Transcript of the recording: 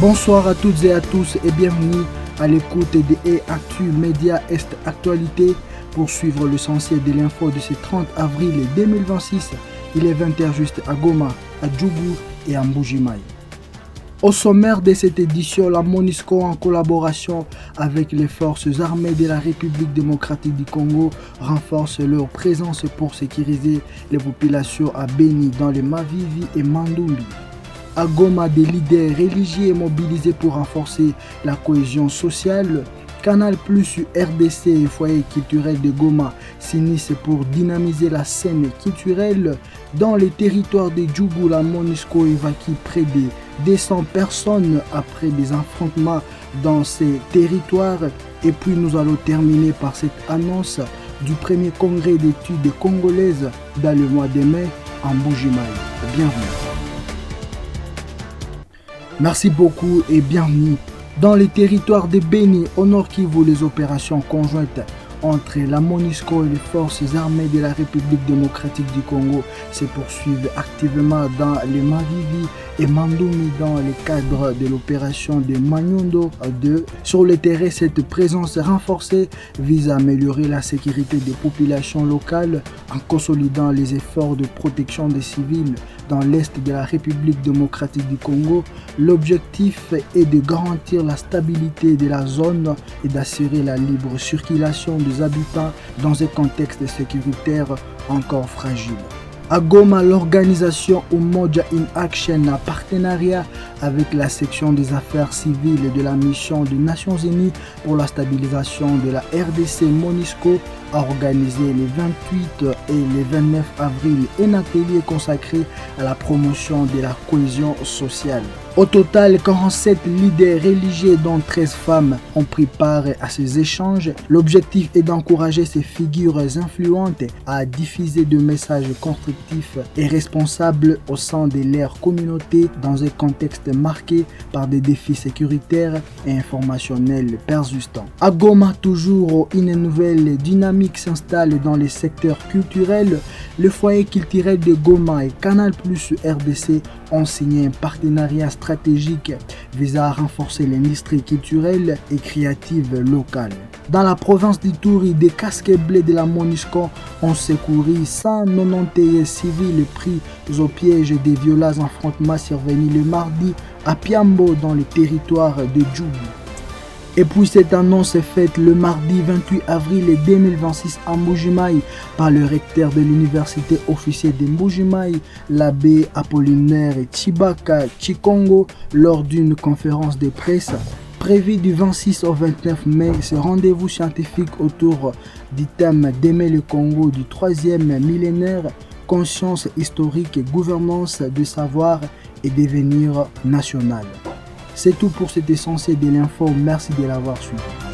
Bonsoir à toutes et à tous et bienvenue à l'écoute des Actu Média Est Actualité pour suivre l'essentiel de l'info de ce 30 avril 2026. Il est 20h juste à Goma, à Djougou et à Mbuji-Mayi. Au sommaire de cette édition, la MONUSCO en collaboration avec les forces armées de la République démocratique du Congo renforce leur présence pour sécuriser les populations à Beni dans les Mavivi et Mandumbi. À Goma, des leaders religieux mobilisés pour renforcer la cohésion sociale. Canal Plus RDC et Foyer culturel de Goma s'unissent pour dynamiser la scène culturelle. Dans les territoires de Djougou, la MONUSCO évacue près de 200 personnes après des affrontements dans ces territoires. Et puis nous allons terminer par cette annonce du premier congrès d'études congolaises dans le mois de mai en Mbuji-Mayi. Bienvenue. Merci beaucoup et bienvenue. Dans les territoires de Beni, au Nord Kivu, les opérations conjointes entre la MONUSCO et les forces armées de la République démocratique du Congo se poursuivent activement dans les Mavivi et Mandumi dans le cadre de l'opération de Manyundo 2. Sur le terrain, cette présence renforcée vise à améliorer la sécurité des populations locales en consolidant les efforts de protection des civils dans l'est de la République démocratique du Congo. L'objectif est de garantir la stabilité de la zone et d'assurer la libre circulation des habitants dans un contexte sécuritaire encore fragile. À Goma, l'organisation Umoja in Action, en partenariat avec la section des affaires civiles de la mission des Nations Unies pour la stabilisation de la RDC MONUSCO, a organisé les 28 et les 29 avril un atelier consacré à la promotion de la cohésion sociale. Au total, 47 leaders religieux dont 13 femmes ont pris part à ces échanges. L'objectif est d'encourager ces figures influentes à diffuser des messages constructifs et responsables au sein de leur communauté dans un contexte marqué par des défis sécuritaires et informationnels persistants. À Goma, toujours une nouvelle dynamique s'installe dans les secteurs culturels. Le foyer culturel de Goma et Canal Plus RDC ont signé un partenariat stratégique visant à renforcer l'industrie culturelle et créative locale. Dans la province d'Ituri, des casques bleus de la MONUSCO ont secouru 191 civils pris au piège des violents affrontements survenus le mardi à Piambo dans le territoire de Djougou. Et puis cette annonce est faite le mardi 28 avril 2026 à Mbuji-Mayi par le recteur de l'université officielle de Mbuji-Mayi, l'abbé Apollinaire Chibaka Chikongo, lors d'une conférence de presse prévue du 26 au 29 mai. Ce rendez-vous scientifique autour du thème d'aimer le Congo du 3e millénaire, conscience historique et gouvernance de savoir et devenir national. C'est tout pour cet essentiel de l'info. Merci de l'avoir suivi.